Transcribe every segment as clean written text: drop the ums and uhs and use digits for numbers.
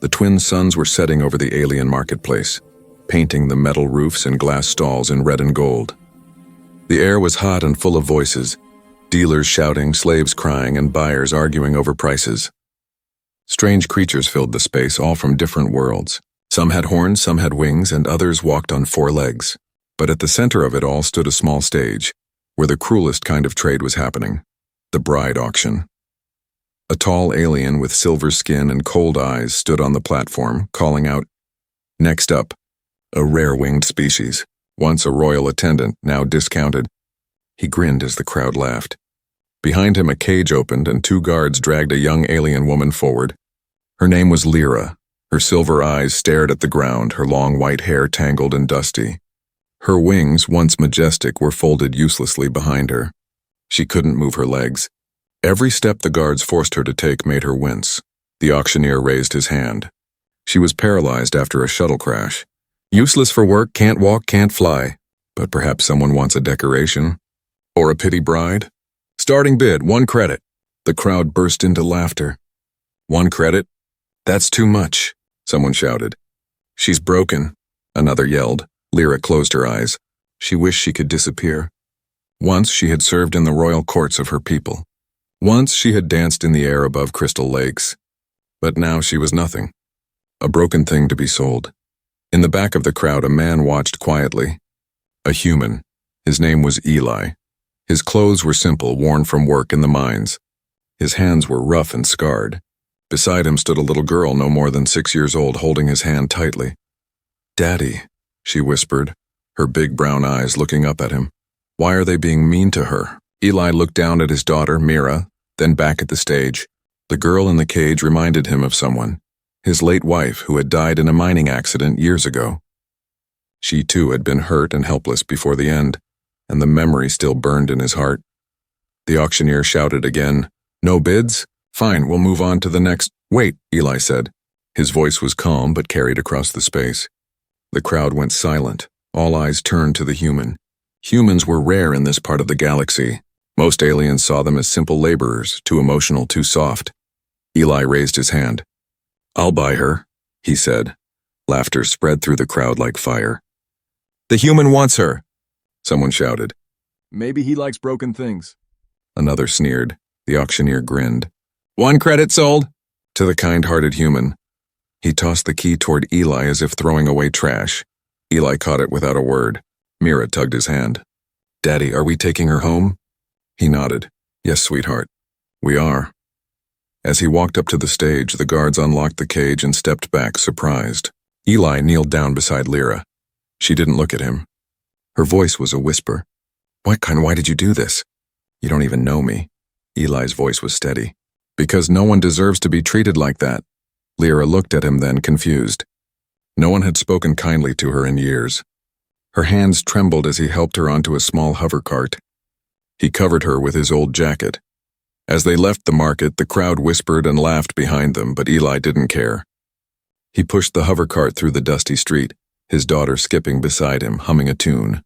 The twin suns were setting over the alien marketplace, painting the metal roofs and glass stalls in red and gold. The air was hot and full of voices, dealers shouting, slaves crying, and buyers arguing over prices. Strange creatures filled the space, all from different worlds. Some had horns, some had wings, and others walked on 4 legs. But at the center of it all stood a small stage, where the cruelest kind of trade was happening: the bride auction. A tall alien with silver skin and cold eyes stood on the platform, calling out, "Next up, a rare winged species, once a royal attendant, now discounted." He grinned as the crowd laughed. Behind him, a cage opened and 2 guards dragged a young alien woman forward. Her name was Lyra. Her silver eyes stared at the ground, her long white hair tangled and dusty. Her wings, once majestic, were folded uselessly behind her. She couldn't move her legs. Every step the guards forced her to take made her wince. The auctioneer raised his hand. She was paralyzed after a shuttle crash. Useless for work, can't walk, can't fly. But perhaps someone wants a decoration? Or a pity bride? Starting bid, 1 credit. The crowd burst into laughter. 1 credit? That's too much, someone shouted. She's broken, another yelled. Lyra closed her eyes. She wished she could disappear. Once she had served in the royal courts of her people. Once she had danced in the air above crystal lakes. But now she was nothing. A broken thing to be sold. In the back of the crowd, a man watched quietly. A human. His name was Eli. His clothes were simple, worn from work in the mines. His hands were rough and scarred. Beside him stood a little girl no more than 6 years old, holding his hand tightly. "Daddy," she whispered, her big brown eyes looking up at him. Why are they being mean to her? Eli looked down at his daughter, Mira, then back at the stage. The girl in the cage reminded him of someone, his late wife, who had died in a mining accident years ago. She too had been hurt and helpless before the end, and the memory still burned in his heart. The auctioneer shouted again, "No bids? Fine, we'll move on to the next." "Wait," Eli said. His voice was calm but carried across the space. The crowd went silent. All eyes turned to the human. Humans were rare in this part of the galaxy. Most aliens saw them as simple laborers, too emotional, too soft. Eli raised his hand. "I'll buy her," he said. Laughter spread through the crowd like fire. "The human wants her," someone shouted. "Maybe he likes broken things." Another sneered. The auctioneer grinned. "1 credit sold." To the kind-hearted human. He tossed the key toward Eli as if throwing away trash. Eli caught it without a word. Mira tugged his hand. "Daddy, are we taking her home?" He nodded. "Yes, sweetheart. We are." As he walked up to the stage, the guards unlocked the cage and stepped back, surprised. Eli kneeled down beside Lyra. She didn't look at him. Her voice was a whisper. Why did you do this?" "You don't even know me." Eli's voice was steady. "Because no one deserves to be treated like that." Lyra looked at him then, confused. No one had spoken kindly to her in years. Her hands trembled as he helped her onto a small hover cart. He covered her with his old jacket. As they left the market, the crowd whispered and laughed behind them, but Eli didn't care. He pushed the hover cart through the dusty street, his daughter skipping beside him, humming a tune.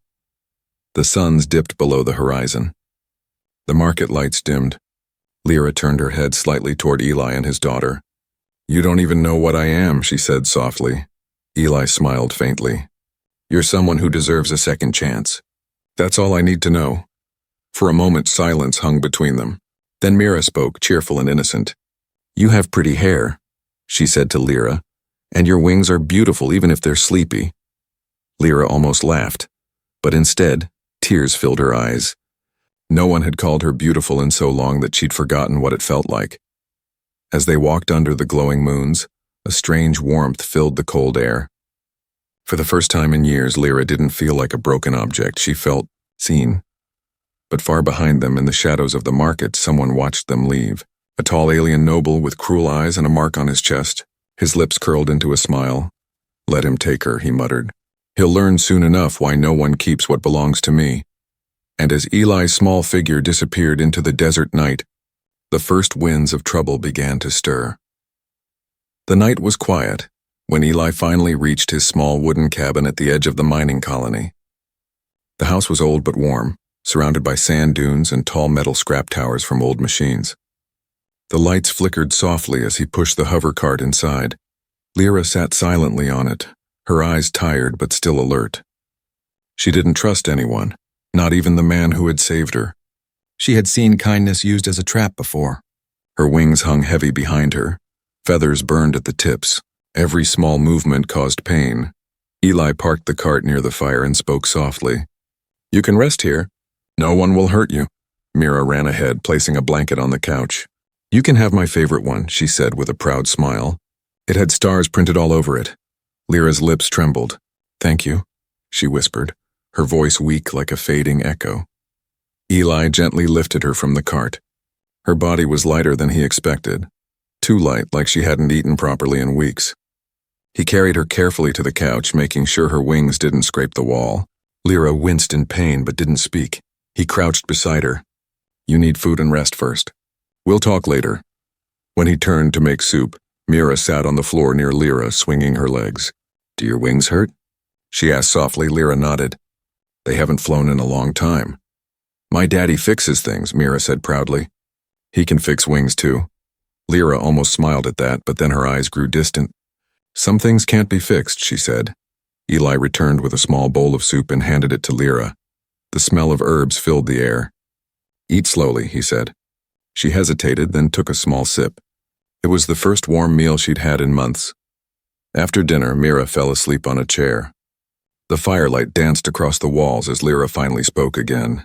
The suns dipped below the horizon. The market lights dimmed. Lyra turned her head slightly toward Eli and his daughter. "You don't even know what I am," she said softly. Eli smiled faintly. "You're someone who deserves a second chance. That's all I need to know." For a moment, silence hung between them. Then Mira spoke, cheerful and innocent. "You have pretty hair," she said to Lyra, "and your wings are beautiful even if they're sleepy." Lyra almost laughed, but instead, tears filled her eyes. No one had called her beautiful in so long that she'd forgotten what it felt like. As they walked under the glowing moons, a strange warmth filled the cold air. For the first time in years, Lyra didn't feel like a broken object. She felt seen. But far behind them, in the shadows of the market, someone watched them leave. A tall alien noble with cruel eyes and a mark on his chest. His lips curled into a smile. "Let him take her," he muttered. "He'll learn soon enough why no one keeps what belongs to me." And as Eli's small figure disappeared into the desert night, the first winds of trouble began to stir. The night was quiet when Eli finally reached his small wooden cabin at the edge of the mining colony. The house was old but warm, surrounded by sand dunes and tall metal scrap towers from old machines. The lights flickered softly as he pushed the hover cart inside. Lyra sat silently on it, her eyes tired but still alert. She didn't trust anyone, not even the man who had saved her. She had seen kindness used as a trap before. Her wings hung heavy behind her. Feathers burned at the tips. Every small movement caused pain. Eli parked the cart near the fire and spoke softly. "You can rest here. No one will hurt you." Mira ran ahead, placing a blanket on the couch. "You can have my favorite one," she said with a proud smile. It had stars printed all over it. Lyra's lips trembled. "Thank you," she whispered, her voice weak like a fading echo. Eli gently lifted her from the cart. Her body was lighter than he expected, too light, like she hadn't eaten properly in weeks. He carried her carefully to the couch, making sure her wings didn't scrape the wall. Lyra winced in pain but didn't speak. He crouched beside her. "You need food and rest first. We'll talk later." When he turned to make soup, Mira sat on the floor near Lyra, swinging her legs. "Do your wings hurt?" she asked softly. Lyra nodded. "They haven't flown in a long time." "My daddy fixes things," Mira said proudly. "He can fix wings too." Lyra almost smiled at that, but then her eyes grew distant. "Some things can't be fixed," she said. Eli returned with a small bowl of soup and handed it to Lyra. The smell of herbs filled the air. "Eat slowly," he said. She hesitated, then took a small sip. It was the first warm meal she'd had in months. After dinner, Mira fell asleep on a chair. The firelight danced across the walls as Lyra finally spoke again.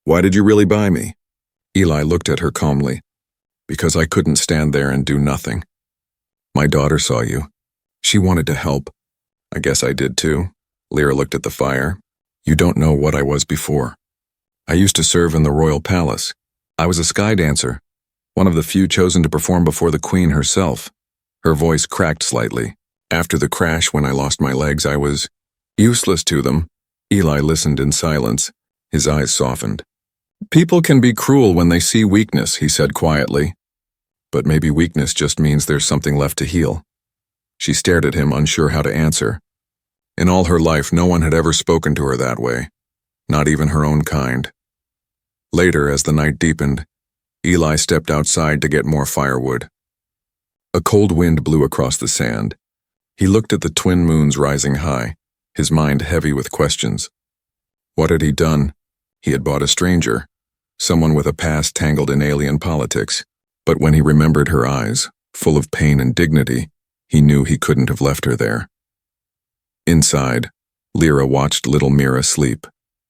"Why did you really buy me?" Eli looked at her calmly. "Because I couldn't stand there and do nothing. My daughter saw you. She wanted to help. I guess I did too." Lyra looked at the fire. "You don't know what I was before. I used to serve in the royal palace. I was a sky dancer, one of the few chosen to perform before the queen herself." Her voice cracked slightly. "After the crash, when I lost my legs, I was useless to them." Eli listened in silence. His eyes softened. "People can be cruel when they see weakness," he said quietly. "But maybe weakness just means there's something left to heal." She stared at him, unsure how to answer. In all her life, no one had ever spoken to her that way, not even her own kind. Later, as the night deepened, Eli stepped outside to get more firewood. A cold wind blew across the sand. He looked at the twin moons rising high, his mind heavy with questions. What had he done? He had bought a stranger, someone with a past tangled in alien politics. But when he remembered her eyes, full of pain and dignity, he knew he couldn't have left her there. Inside, Lyra watched little Mira sleep,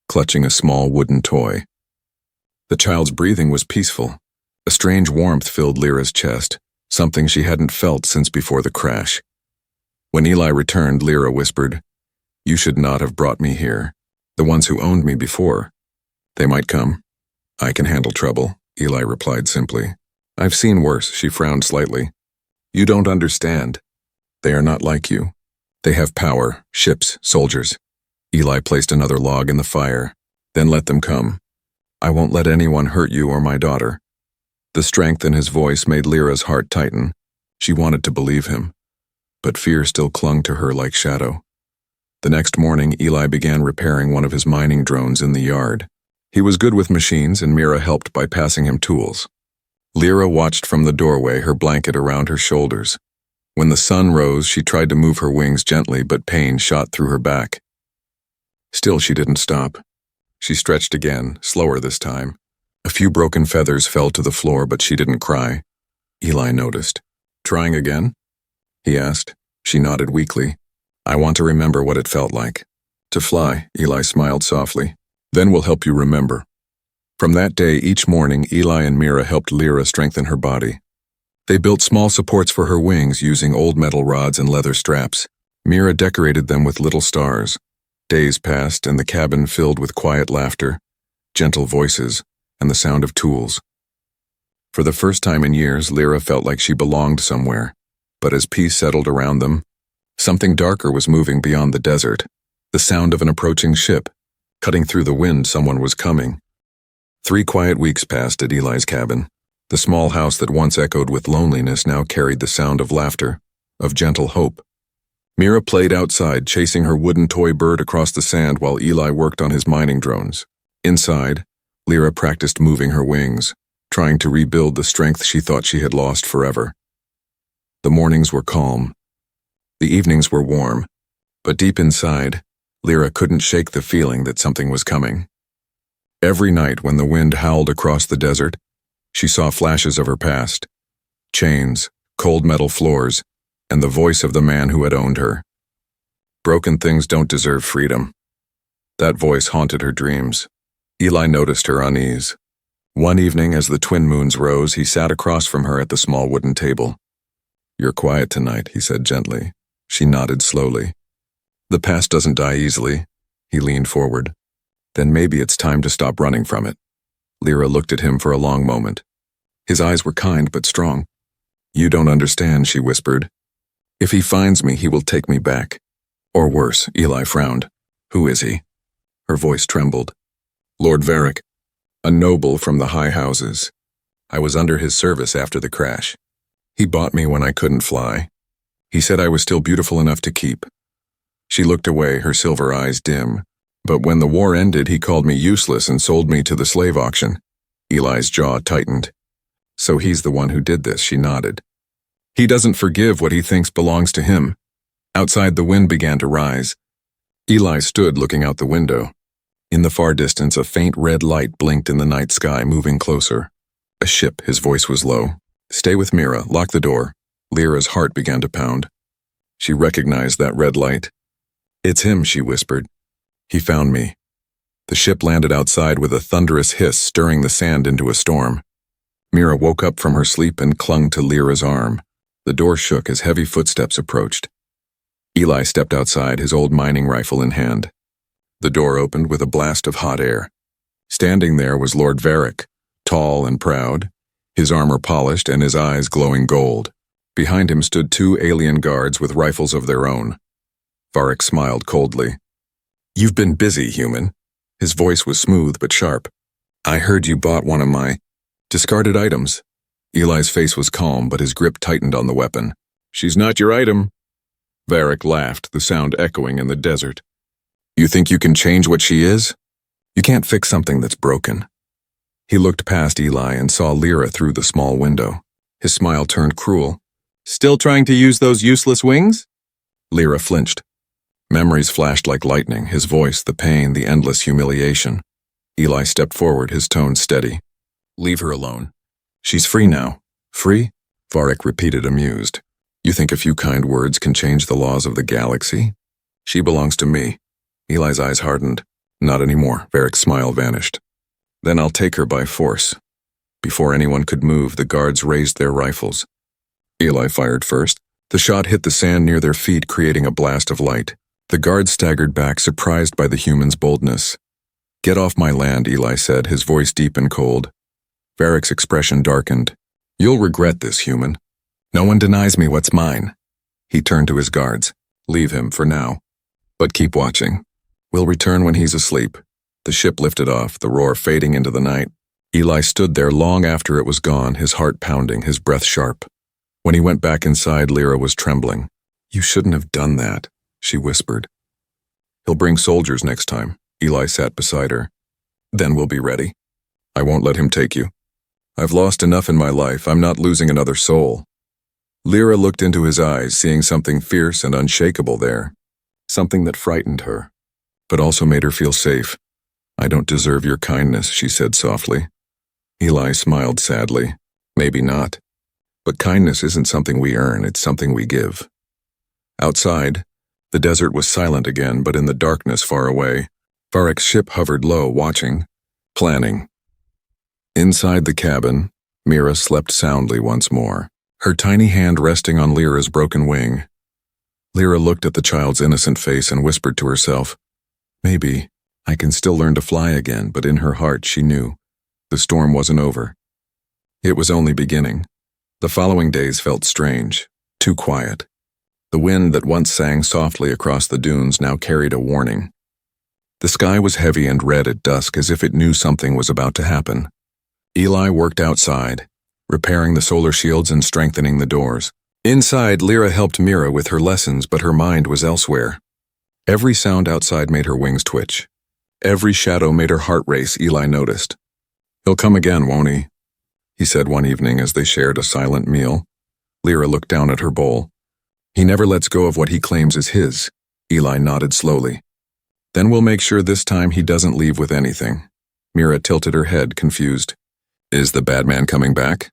clutching a small wooden toy. The child's breathing was peaceful. A strange warmth filled Lyra's chest, something she hadn't felt since before the crash. When Eli returned, Lyra whispered, "You should not have brought me here. The ones who owned me before. They might come. I can handle trouble," Eli replied simply. "I've seen worse," she frowned slightly. "You don't understand. They are not like you. They have power, ships, soldiers." Eli placed another log in the fire. "Then let them come. I won't let anyone hurt you or my daughter." The strength in his voice made Lyra's heart tighten. She wanted to believe him, but fear still clung to her like shadow. The next morning, Eli began repairing one of his mining drones in the yard. He was good with machines, and Mira helped by passing him tools. Lyra watched from the doorway, her blanket around her shoulders. When the sun rose, she tried to move her wings gently, but pain shot through her back. Still, she didn't stop. She stretched again, slower this time. A few broken feathers fell to the floor, but she didn't cry. Eli noticed. "Trying again?" he asked. She nodded weakly. "I want to remember what it felt like." "To fly," Eli smiled softly. "Then we'll help you remember." From that day, each morning, Eli and Mira helped Lyra strengthen her body. They built small supports for her wings using old metal rods and leather straps. Mira decorated them with little stars. Days passed, and the cabin filled with quiet laughter, gentle voices, and the sound of tools. For the first time in years, Lyra felt like she belonged somewhere. But as peace settled around them, something darker was moving beyond the desert. The sound of an approaching ship. Cutting through the wind, someone was coming. 3 quiet weeks passed at Eli's cabin. The small house that once echoed with loneliness now carried the sound of laughter, of gentle hope. Mira played outside, chasing her wooden toy bird across the sand while Eli worked on his mining drones. Inside, Lyra practiced moving her wings, trying to rebuild the strength she thought she had lost forever. The mornings were calm. The evenings were warm, but deep inside, Lyra couldn't shake the feeling that something was coming. Every night when the wind howled across the desert, she saw flashes of her past. Chains, cold metal floors, and the voice of the man who had owned her. Broken things don't deserve freedom. That voice haunted her dreams. Eli noticed her unease. One evening as the twin moons rose, he sat across from her at the small wooden table. "You're quiet tonight," he said gently. She nodded slowly. "The past doesn't die easily." He leaned forward. "Then maybe it's time to stop running from it." Lyra looked at him for a long moment. His eyes were kind but strong. "You don't understand," she whispered. "If he finds me, he will take me back. Or worse," Eli frowned. "Who is he?" Her voice trembled. "Lord Veric, a noble from the high houses. I was under his service after the crash. He bought me when I couldn't fly. He said I was still beautiful enough to keep." She looked away, her silver eyes dim. "But when the war ended, he called me useless and sold me to the slave auction." Eli's jaw tightened. "So he's the one who did this," she nodded. "He doesn't forgive what he thinks belongs to him." Outside, the wind began to rise. Eli stood looking out the window. In the far distance, a faint red light blinked in the night sky, moving closer. "A ship," his voice was low. "Stay with Mira, lock the door." Lyra's heart began to pound. She recognized that red light. "It's him," she whispered. "He found me." The ship landed outside with a thunderous hiss, stirring the sand into a storm. Mira woke up from her sleep and clung to Lyra's arm. The door shook as heavy footsteps approached. Eli stepped outside, his old mining rifle in hand. The door opened with a blast of hot air. Standing there was Lord Veric, tall and proud, his armor polished and his eyes glowing gold. Behind him stood 2 alien guards with rifles of their own. Veric smiled coldly. "You've been busy, human." His voice was smooth but sharp. "I heard you bought one of my discarded items." Eli's face was calm, but his grip tightened on the weapon. "She's not your item." Veric laughed, the sound echoing in the desert. "You think you can change what she is? You can't fix something that's broken." He looked past Eli and saw Lyra through the small window. His smile turned cruel. "Still trying to use those useless wings?" Lyra flinched. Memories flashed like lightning, his voice, the pain, the endless humiliation. Eli stepped forward, his tone steady. "Leave her alone. She's free now." "Free?" Veric repeated, amused. "You think a few kind words can change the laws of the galaxy? She belongs to me." Eli's eyes hardened. "Not anymore." Veric's smile vanished. "Then I'll take her by force." Before anyone could move, the guards raised their rifles. Eli fired first. The shot hit the sand near their feet, creating a blast of light. The guards staggered back, surprised by the human's boldness. "Get off my land," Eli said, his voice deep and cold. Veric's expression darkened. "You'll regret this, human. No one denies me what's mine." He turned to his guards. "Leave him for now. But keep watching. We'll return when he's asleep." The ship lifted off, the roar fading into the night. Eli stood there long after it was gone, his heart pounding, his breath sharp. When he went back inside, Lyra was trembling. "You shouldn't have done that," she whispered. "He'll bring soldiers next time." Eli sat beside her. "Then we'll be ready. I won't let him take you. I've lost enough in my life. I'm not losing another soul." Lyra looked into his eyes, seeing something fierce and unshakable there. Something that frightened her, but also made her feel safe. "I don't deserve your kindness," she said softly. Eli smiled sadly. "Maybe not. But kindness isn't something we earn, it's something we give." Outside, the desert was silent again, but in the darkness far away, Veric's ship hovered low, watching, planning. Inside the cabin, Mira slept soundly once more, her tiny hand resting on Lyra's broken wing. Lyra looked at the child's innocent face and whispered to herself, "Maybe I can still learn to fly again," but in her heart she knew the storm wasn't over. It was only beginning. The following days felt strange, too quiet. The wind that once sang softly across the dunes now carried a warning. The sky was heavy and red at dusk, as if it knew something was about to happen. Eli worked outside, repairing the solar shields and strengthening the doors. Inside, Lyra helped Mira with her lessons, but her mind was elsewhere. Every sound outside made her wings twitch. Every shadow made her heart race, Eli noticed. "He'll come again, won't he said one evening as they shared a silent meal. Lyra looked down at her bowl. He never lets go of what he claims is his. Eli nodded slowly. Then we'll make sure this time he doesn't leave with anything. Mira tilted her head, confused. Is the bad man coming back?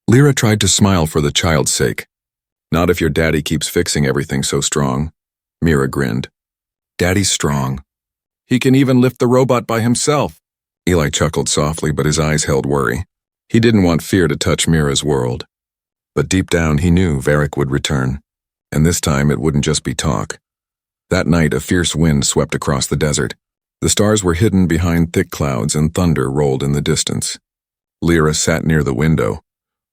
Lyra tried to smile for the child's sake. Not if your daddy keeps fixing everything so strong. Mira grinned. Daddy's strong. He can even lift the robot by himself. Eli chuckled softly, but his eyes held worry. He didn't want fear to touch Mira's world. But deep down he knew Veric would return. And this time it wouldn't just be talk. That night a fierce wind swept across the desert. The stars were hidden behind thick clouds and thunder rolled in the distance. Lyra sat near the window,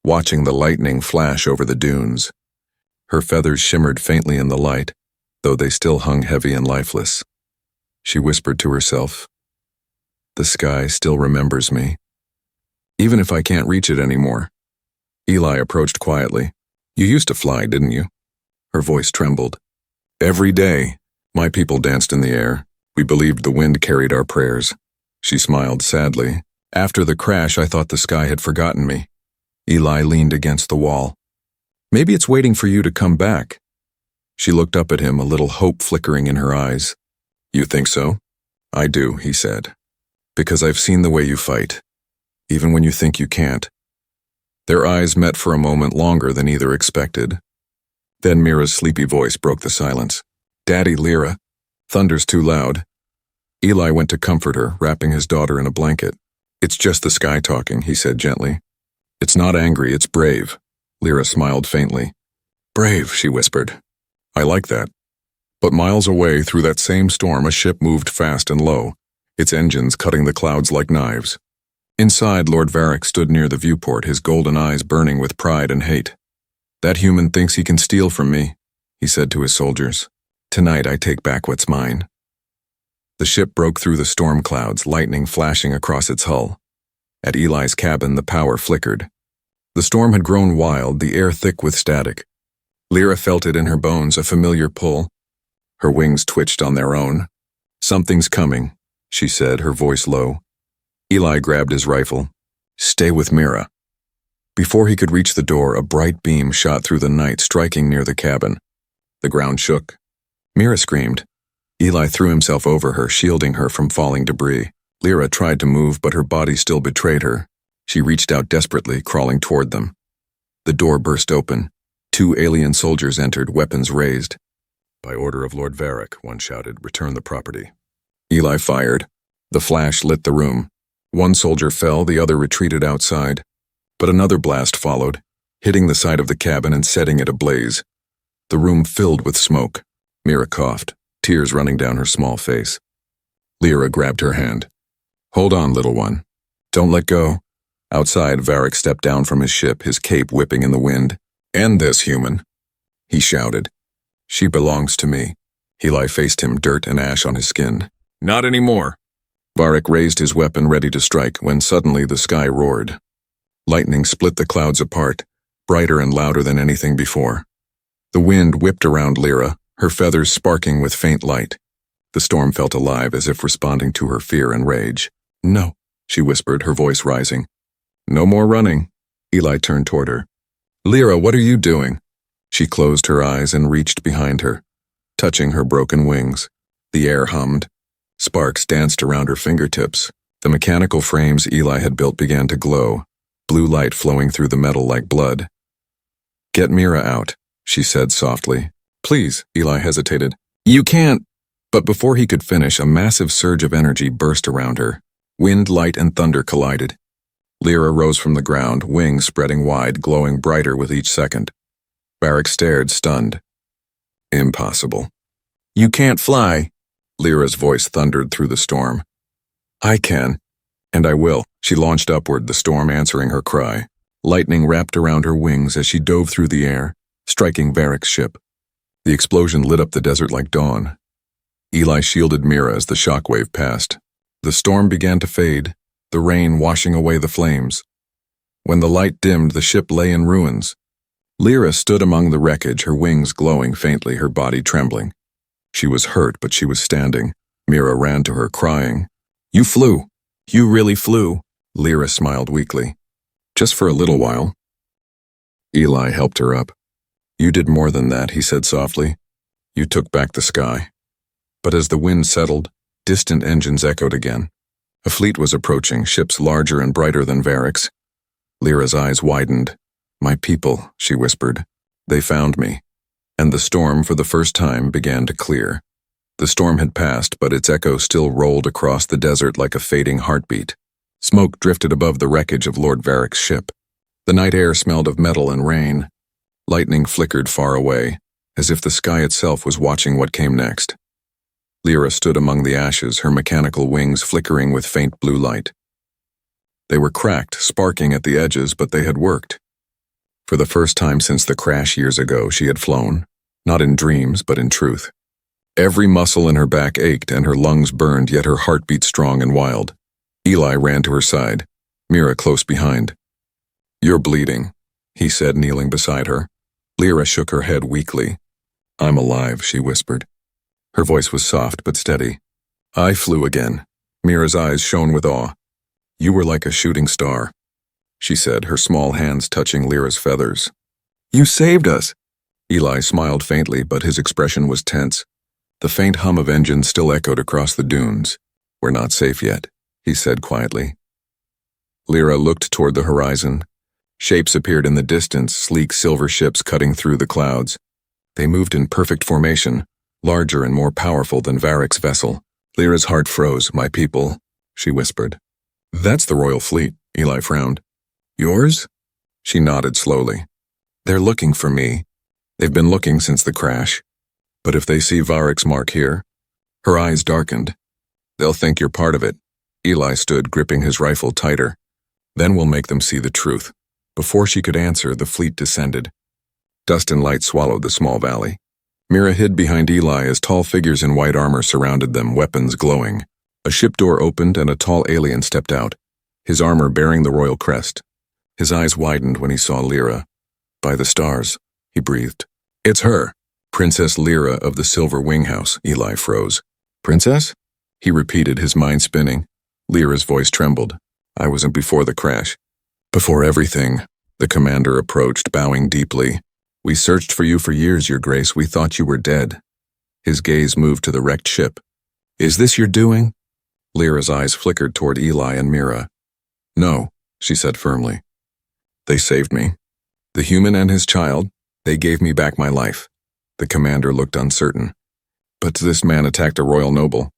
watching the lightning flash over the dunes. Her feathers shimmered faintly in the light, though they still hung heavy and lifeless. She whispered to herself, "The sky still remembers me, even if I can't reach it anymore." Eli approached quietly. "You used to fly, didn't you?" Her voice trembled. "Every day, my people danced in the air. We believed the wind carried our prayers." She smiled sadly. "After the crash, I thought the sky had forgotten me." Eli leaned against the wall. "Maybe it's waiting for you to come back." She looked up at him, a little hope flickering in her eyes. "You think so?" "I do," he said. "Because I've seen the way you fight, even when you think you can't." Their eyes met for a moment longer than either expected. Then Mira's sleepy voice broke the silence. "Daddy, Lyra. Thunder's too loud." Eli went to comfort her, wrapping his daughter in a blanket. "It's just the sky talking," he said gently. "It's not angry, it's brave." Lyra smiled faintly. "Brave," she whispered. "I like that." But miles away, through that same storm, a ship moved fast and low, its engines cutting the clouds like knives. Inside, Lord Veric stood near the viewport, his golden eyes burning with pride and hate. "That human thinks he can steal from me," he said to his soldiers. "Tonight I take back what's mine." The ship broke through the storm clouds, lightning flashing across its hull. At Eli's cabin, the power flickered. The storm had grown wild, the air thick with static. Lyra felt it in her bones, a familiar pull. Her wings twitched on their own. "Something's coming," she said, her voice low. Eli grabbed his rifle. "Stay with Mira." Before he could reach the door, a bright beam shot through the night, striking near the cabin. The ground shook. Mira screamed. Eli threw himself over her, shielding her from falling debris. Lyra tried to move, but her body still betrayed her. She reached out desperately, crawling toward them. The door burst open. 2 alien soldiers entered, weapons raised. "By order of Lord Veric," one shouted, "return the property." Eli fired. The flash lit the room. One soldier fell, the other retreated outside. But another blast followed, hitting the side of the cabin and setting it ablaze. The room filled with smoke. Mira coughed, tears running down her small face. Lyra grabbed her hand. "Hold on, little one. Don't let go." Outside, Veric stepped down from his ship, his cape whipping in the wind. "End this, human," he shouted. "She belongs to me." Eli faced him, dirt and ash on his skin. "Not anymore." Veric raised his weapon, ready to strike, when suddenly the sky roared. Lightning split the clouds apart, brighter and louder than anything before. The wind whipped around Lyra, her feathers sparking with faint light. The storm felt alive, as if responding to her fear and rage. "No," she whispered, her voice rising. "No more running." Eli turned toward her. "Lyra, what are you doing?" She closed her eyes and reached behind her, touching her broken wings. The air hummed. Sparks danced around her fingertips. The mechanical frames Eli had built began to glow, blue light flowing through the metal like blood. "Get Mira out," she said softly. "Please," Eli hesitated. "You can't." But before he could finish, a massive surge of energy burst around her. Wind, light, and thunder collided. Lyra rose from the ground, wings spreading wide, glowing brighter with each second. Veric stared, stunned. "Impossible." "You can't fly," Lyra's voice thundered through the storm. "I can, and I will." She launched upward, the storm answering her cry. Lightning wrapped around her wings as she dove through the air, striking Veric's ship. The explosion lit up the desert like dawn. Eli shielded Mira as the shockwave passed. The storm began to fade, the rain washing away the flames. When the light dimmed, the ship lay in ruins. Lyra stood among the wreckage, her wings glowing faintly, her body trembling. She was hurt, but she was standing. Mira ran to her, crying. "You flew. You really flew." Lyra smiled weakly. "Just for a little while." Eli helped her up. You did more than that, he said softly. You took back the sky. But as the wind settled, distant engines echoed again. A fleet was approaching, ships larger and brighter than Veric's. Lyra's eyes widened. My people, she whispered. They found me. And the storm, for the first time, began to clear. The storm had passed, but its echo still rolled across the desert like a fading heartbeat. Smoke drifted above the wreckage of Lord Veric's ship. The night air smelled of metal and rain. Lightning flickered far away, as if the sky itself was watching what came next. Lyra stood among the ashes, her mechanical wings flickering with faint blue light. They were cracked, sparking at the edges, but they had worked. For the first time since the crash years ago, she had flown, not in dreams, but in truth. Every muscle in her back ached and her lungs burned, yet her heart beat strong and wild. Eli ran to her side, Mira close behind. You're bleeding, he said, kneeling beside her. Lyra shook her head weakly. I'm alive, she whispered. Her voice was soft but steady. I flew again. Mira's eyes shone with awe. You were like a shooting star, she said, her small hands touching Lyra's feathers. You saved us! Eli smiled faintly, but his expression was tense. The faint hum of engines still echoed across the dunes. We're not safe yet, he said quietly. Lyra looked toward the horizon. Shapes appeared in the distance, sleek silver ships cutting through the clouds. They moved in perfect formation, larger and more powerful than Veric's vessel. Lyra's heart froze. My people, she whispered. That's the royal fleet, Eli frowned. Yours? She nodded slowly. They're looking for me. They've been looking since the crash. But if they see Veric's mark here, her eyes darkened. They'll think you're part of it. Eli stood, gripping his rifle tighter. Then we'll make them see the truth. Before she could answer, the fleet descended. Dust and light swallowed the small valley. Mira hid behind Eli as tall figures in white armor surrounded them, weapons glowing. A ship door opened and a tall alien stepped out, his armor bearing the royal crest. His eyes widened when he saw Lyra. By the stars, he breathed. It's her, Princess Lyra of the Silver Wing House. Eli froze. Princess? He repeated, his mind spinning. Lyra's voice trembled. I wasn't before the crash. Before everything, the commander approached, bowing deeply. We searched for you for years, Your Grace. We thought you were dead. His gaze moved to the wrecked ship. Is this your doing? Lyra's eyes flickered toward Eli and Mira. No, she said firmly. They saved me. The human and his child, they gave me back my life. The commander looked uncertain. But this man attacked a royal noble.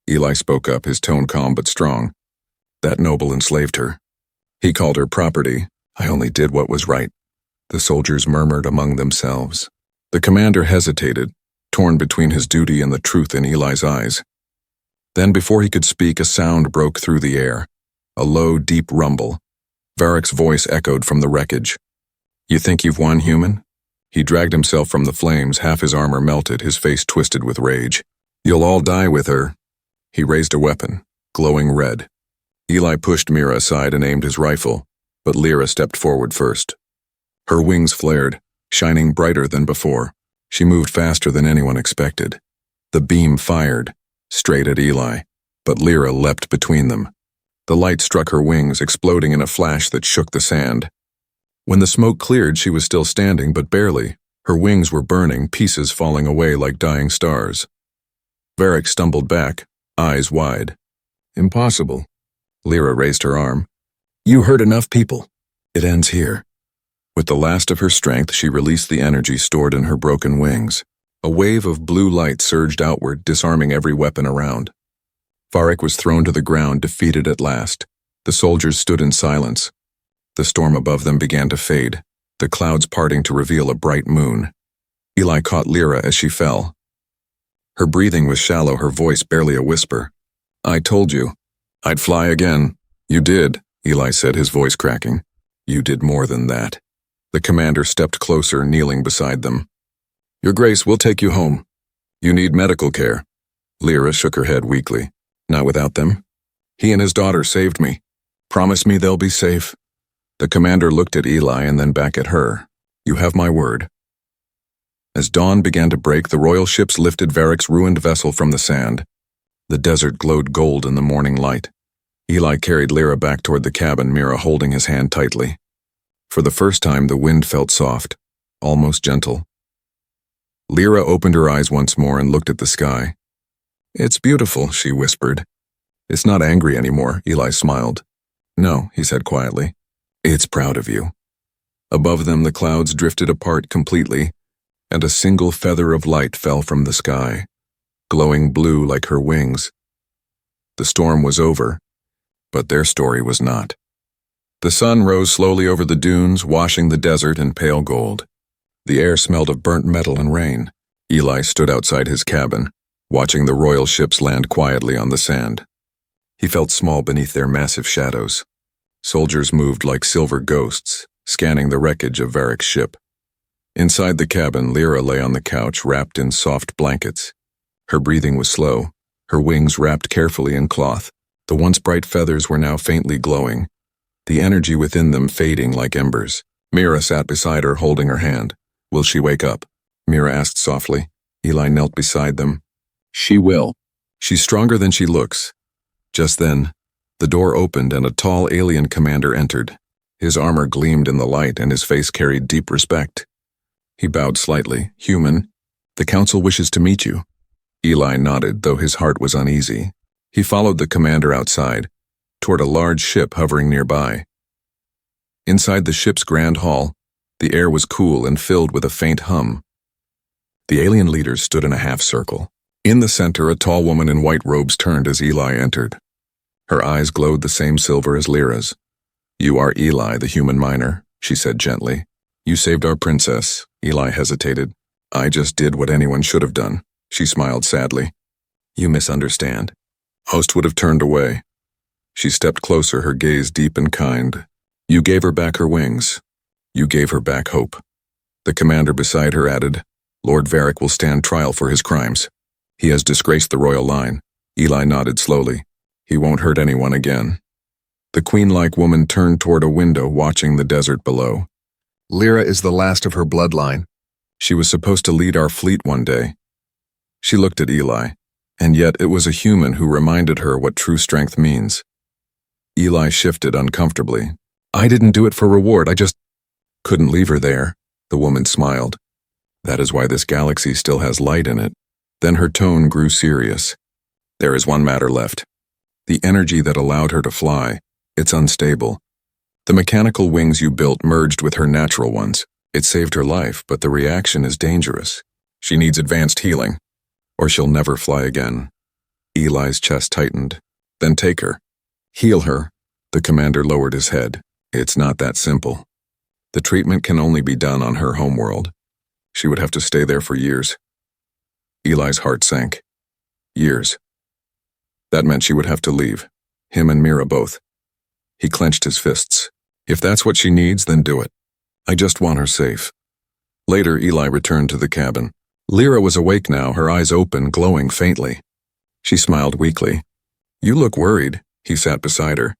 Eli spoke up, his tone calm but strong. That noble enslaved her. He called her property. I only did what was right. The soldiers murmured among themselves. The commander hesitated, torn between his duty and the truth in Eli's eyes. Then, before he could speak, a sound broke through the air. A low, deep rumble. Veric's voice echoed from the wreckage. You think you've won, human? He dragged himself from the flames, half his armor melted, his face twisted with rage. You'll all die with her. He raised a weapon, glowing red. Eli pushed Mira aside and aimed his rifle, but Lyra stepped forward first. Her wings flared, shining brighter than before. She moved faster than anyone expected. The beam fired, straight at Eli, but Lyra leapt between them. The light struck her wings, exploding in a flash that shook the sand. When the smoke cleared, she was still standing, but barely. Her wings were burning, pieces falling away like dying stars. Veric stumbled back, eyes wide. Impossible. Lyra raised her arm. You hurt enough people. It ends here. With the last of her strength, she released the energy stored in her broken wings. A wave of blue light surged outward, disarming every weapon around. Veric was thrown to the ground, defeated at last. The soldiers stood in silence. The storm above them began to fade, the clouds parting to reveal a bright moon. Eli caught Lyra as she fell. Her breathing was shallow, her voice barely a whisper. I told you. I'd fly again. You did, Eli said, his voice cracking. You did more than that. The commander stepped closer, kneeling beside them. Your Grace, we'll take you home. You need medical care. Lyra shook her head weakly. Not without them. He and his daughter saved me. Promise me they'll be safe. The commander looked at Eli and then back at her. You have my word. As dawn began to break, the royal ships lifted Veric's ruined vessel from the sand. The desert glowed gold in the morning light. Eli carried Lyra back toward the cabin, Mira holding his hand tightly. For the first time, the wind felt soft, almost gentle. Lyra opened her eyes once more and looked at the sky. "It's beautiful," she whispered. "It's not angry anymore," Eli smiled. "No," he said quietly. "It's proud of you." Above them the clouds drifted apart completely, and a single feather of light fell from the sky, glowing blue like her wings. The storm was over, but their story was not. The sun rose slowly over the dunes, washing the desert in pale gold. The air smelled of burnt metal and rain. Eli stood outside his cabin, watching the royal ships land quietly on the sand. He felt small beneath their massive shadows. Soldiers moved like silver ghosts, scanning the wreckage of Veric's ship. Inside the cabin, Lyra lay on the couch, wrapped in soft blankets. Her breathing was slow, her wings wrapped carefully in cloth. The once bright feathers were now faintly glowing, the energy within them fading like embers. Mira sat beside her, holding her hand. "Will she wake up?" Mira asked softly. Eli knelt beside them. "She will. She's stronger than she looks." Just then, the door opened and a tall alien commander entered. His armor gleamed in the light and his face carried deep respect. He bowed slightly. "Human, the council wishes to meet you." Eli nodded, though his heart was uneasy. He followed the commander outside, toward a large ship hovering nearby. Inside the ship's grand hall, the air was cool and filled with a faint hum. The alien leaders stood in a half circle. In the center, a tall woman in white robes turned as Eli entered. Her eyes glowed the same silver as Lyra's. "You are Eli, the human miner," she said gently. "You saved our princess." Eli hesitated. "I just did what anyone should have done." She smiled sadly. "You misunderstand." Most would have turned away. She stepped closer, her gaze deep and kind. "You gave her back her wings. You gave her back hope." The commander beside her added, "Lord Veric will stand trial for his crimes. He has disgraced the royal line." Eli nodded slowly. "He won't hurt anyone again." The queen-like woman turned toward a window, watching the desert below. "Lyra is the last of her bloodline. She was supposed to lead our fleet one day." She looked at Eli, and yet it was a human who reminded her what true strength means. Eli shifted uncomfortably. "I didn't do it for reward, I just couldn't leave her there." The woman smiled. "That is why this galaxy still has light in it." Then her tone grew serious. "There is one matter left. The energy that allowed her to fly, it's unstable. The mechanical wings you built merged with her natural ones. It saved her life, but the reaction is dangerous. She needs advanced healing, or she'll never fly again." Eli's chest tightened. "Then take her. Heal her." The commander lowered his head. "It's not that simple. The treatment can only be done on her homeworld. She would have to stay there for years." Eli's heart sank. Years. That meant she would have to leave. Him and Mira both. He clenched his fists. "If that's what she needs, then do it. I just want her safe." Later, Eli returned to the cabin. Lyra was awake now, her eyes open, glowing faintly. She smiled weakly. "You look worried." He sat beside her.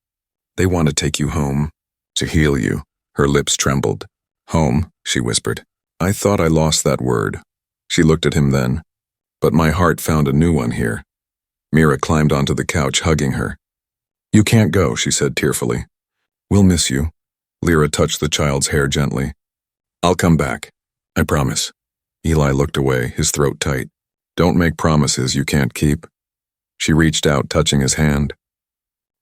"They want to take you home. To heal you." Her lips trembled. "Home," she whispered. "I thought I lost that word." She looked at him then. "But my heart found a new one here." Mira climbed onto the couch, hugging her. "You can't go," she said tearfully. "We'll miss you." Lyra touched the child's hair gently. "I'll come back. I promise." Eli looked away, his throat tight. "Don't make promises you can't keep." She reached out, touching his hand.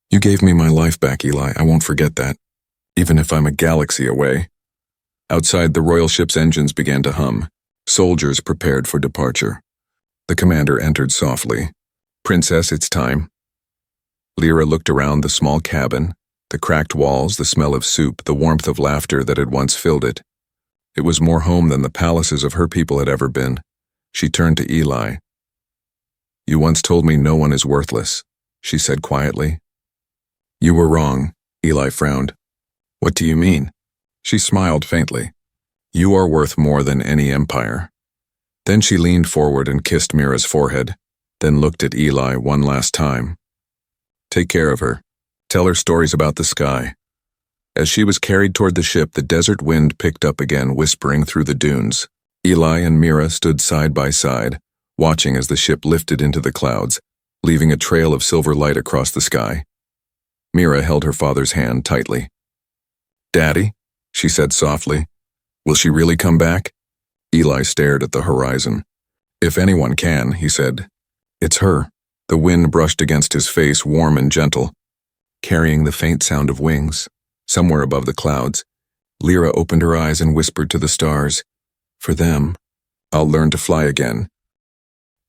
"You gave me my life back, Eli. I won't forget that, even if I'm a galaxy away." Outside, the royal ship's engines began to hum. Soldiers prepared for departure. The commander entered softly. "Princess, it's time." Lyra looked around the small cabin, the cracked walls, the smell of soup, the warmth of laughter that had once filled it. It was more home than the palaces of her people had ever been. She turned to Eli. "You once told me no one is worthless," she said quietly. "You were wrong," Eli frowned. "What do you mean?" She smiled faintly. "You are worth more than any empire." Then she leaned forward and kissed Mira's forehead, then looked at Eli one last time. "Take care of her. Tell her stories about the sky." As she was carried toward the ship, the desert wind picked up again, whispering through the dunes. Eli and Mira stood side by side, watching as the ship lifted into the clouds, leaving a trail of silver light across the sky. Mira held her father's hand tightly. "Daddy," she said softly, "will she really come back?" Eli stared at the horizon. "If anyone can," he said, "it's her." The wind brushed against his face, warm and gentle, carrying the faint sound of wings. Somewhere above the clouds, Lyra opened her eyes and whispered to the stars, "For them, I'll learn to fly again."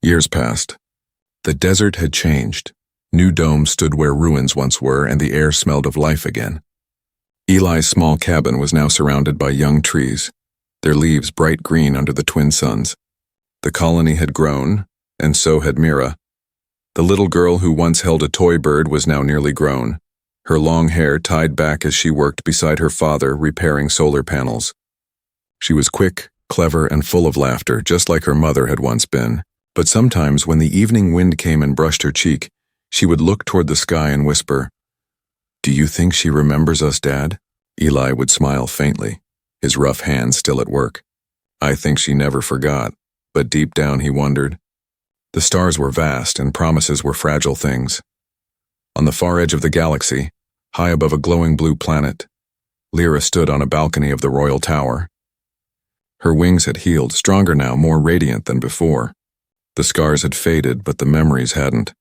Years passed. The desert had changed. New domes stood where ruins once were, and the air smelled of life again. Eli's small cabin was now surrounded by young trees, their leaves bright green under the twin suns. The colony had grown, and so had Mira. The little girl who once held a toy bird was now nearly grown, her long hair tied back as she worked beside her father repairing solar panels. She was quick, clever, and full of laughter, just like her mother had once been. But sometimes when the evening wind came and brushed her cheek, she would look toward the sky and whisper, "Do you think she remembers us, Dad?" Eli would smile faintly, his rough hands still at work. "I think she never forgot," but deep down he wondered. The stars were vast and promises were fragile things. On the far edge of the galaxy, high above a glowing blue planet, Lyra stood on a balcony of the Royal Tower. Her wings had healed, stronger now, more radiant than before. The scars had faded, but the memories hadn't.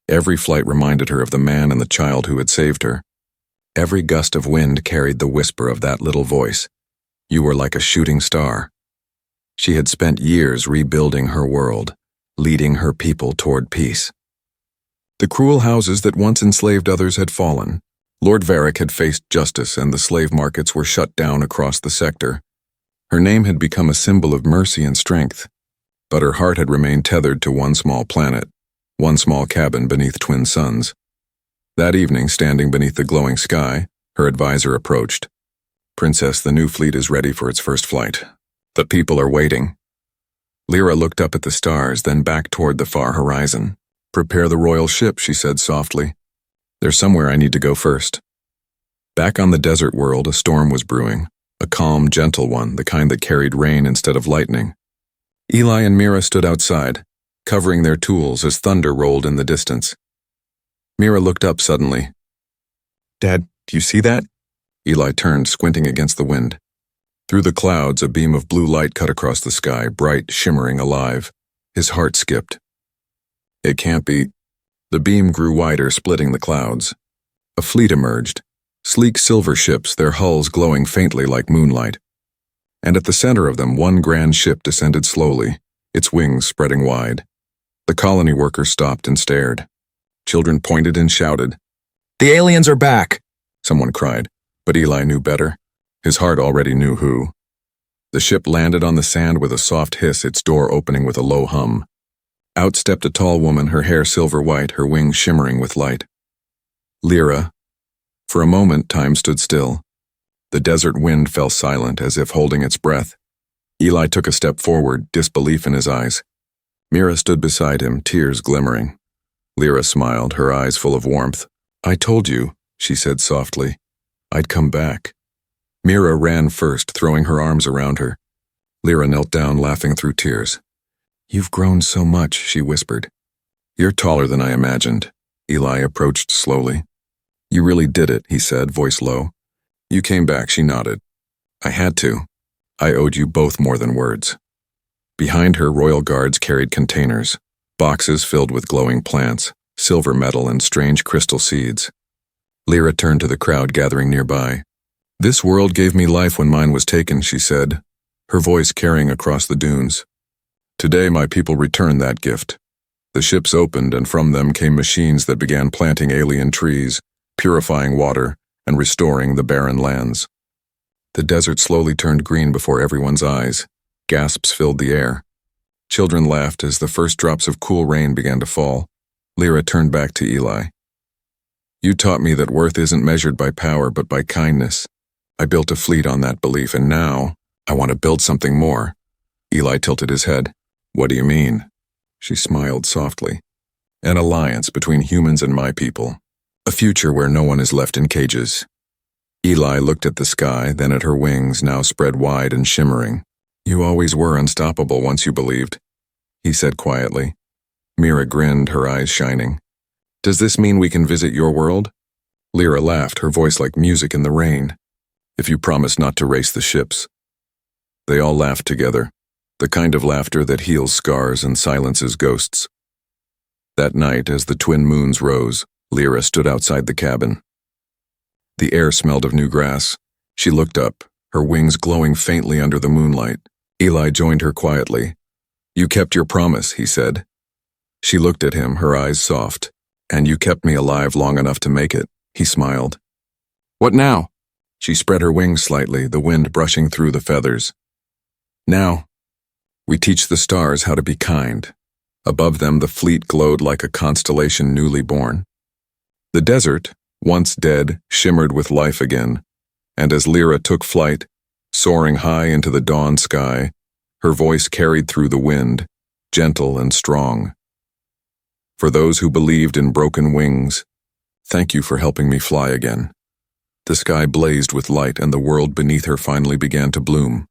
Every flight reminded her of the man and the child who had saved her. Every gust of wind carried the whisper of that little voice. "You were like a shooting star." She had spent years rebuilding her world, leading her people toward peace. The cruel houses that once enslaved others had fallen. Lord Veric had faced justice, and the slave markets were shut down across the sector. Her name had become a symbol of mercy and strength, but her heart had remained tethered to one small planet, one small cabin beneath twin suns. That evening, standing beneath the glowing sky, her advisor approached. "Princess, the new fleet is ready for its first flight. The people are waiting." Lyra looked up at the stars, then back toward the far horizon. "Prepare the royal ship," she said softly. "There's somewhere I need to go first." Back on the desert world, a storm was brewing, a calm, gentle one, the kind that carried rain instead of lightning. Eli and Mira stood outside, covering their tools as thunder rolled in the distance. Mira looked up suddenly. "Dad, do you see that?" Eli turned, squinting against the wind. Through the clouds, a beam of blue light cut across the sky, bright, shimmering, alive. His heart skipped. "It can't be." The beam grew wider, splitting the clouds. A fleet emerged, sleek silver ships, their hulls glowing faintly like moonlight. And at the center of them, one grand ship descended slowly, its wings spreading wide. The colony workers stopped and stared. Children pointed and shouted. "The aliens are back!" someone cried, but Eli knew better. His heart already knew who. The ship landed on the sand with a soft hiss, its door opening with a low hum. Out stepped a tall woman, her hair silver white, her wings shimmering with light. Lyra. For a moment, time stood still. The desert wind fell silent, as if holding its breath. Eli took a step forward, disbelief in his eyes. Mira stood beside him, tears glimmering. Lyra smiled, her eyes full of warmth. "I told you," she said softly, "I'd come back." Mira ran first, throwing her arms around her. Lyra knelt down, laughing through tears. "You've grown so much," she whispered. "You're taller than I imagined." Eli approached slowly. "You really did it," he said, voice low. "You came back," she nodded. "I had to. I owed you both more than words." Behind her, royal guards carried containers, boxes filled with glowing plants, silver metal, and strange crystal seeds. Lyra turned to the crowd gathering nearby. "This world gave me life when mine was taken," she said, her voice carrying across the dunes. "Today my people returned that gift." The ships opened, and from them came machines that began planting alien trees, purifying water, and restoring the barren lands. The desert slowly turned green before everyone's eyes. Gasps filled the air. Children laughed as the first drops of cool rain began to fall. Lyra turned back to Eli. "You taught me that worth isn't measured by power but by kindness. I built a fleet on that belief, and now I want to build something more." Eli tilted his head. "What do you mean?" She smiled softly. "An alliance between humans and my people. A future where no one is left in cages." Eli looked at the sky, then at her wings, now spread wide and shimmering. "You always were unstoppable once you believed," he said quietly. Mira grinned, her eyes shining. "Does this mean we can visit your world?" Lyra laughed, her voice like music in the rain. "If you promise not to race the ships." They all laughed together. the kind of laughter that heals scars and silences ghosts. That night, as the twin moons rose, Lyra stood outside the cabin. The air smelled of new grass. She looked up, her wings glowing faintly under the moonlight. Eli joined her quietly. "You kept your promise," he said. She looked at him, her eyes soft. "And you kept me alive long enough to make it," he smiled. "What now?" She spread her wings slightly, the wind brushing through the feathers. "Now, we teach the stars how to be kind." Above them, the fleet glowed like a constellation newly born. The desert, once dead, shimmered with life again, and as Lyra took flight, soaring high into the dawn sky, her voice carried through the wind, gentle and strong. "For those who believed in broken wings, thank you for helping me fly again." The sky blazed with light and the world beneath her finally began to bloom.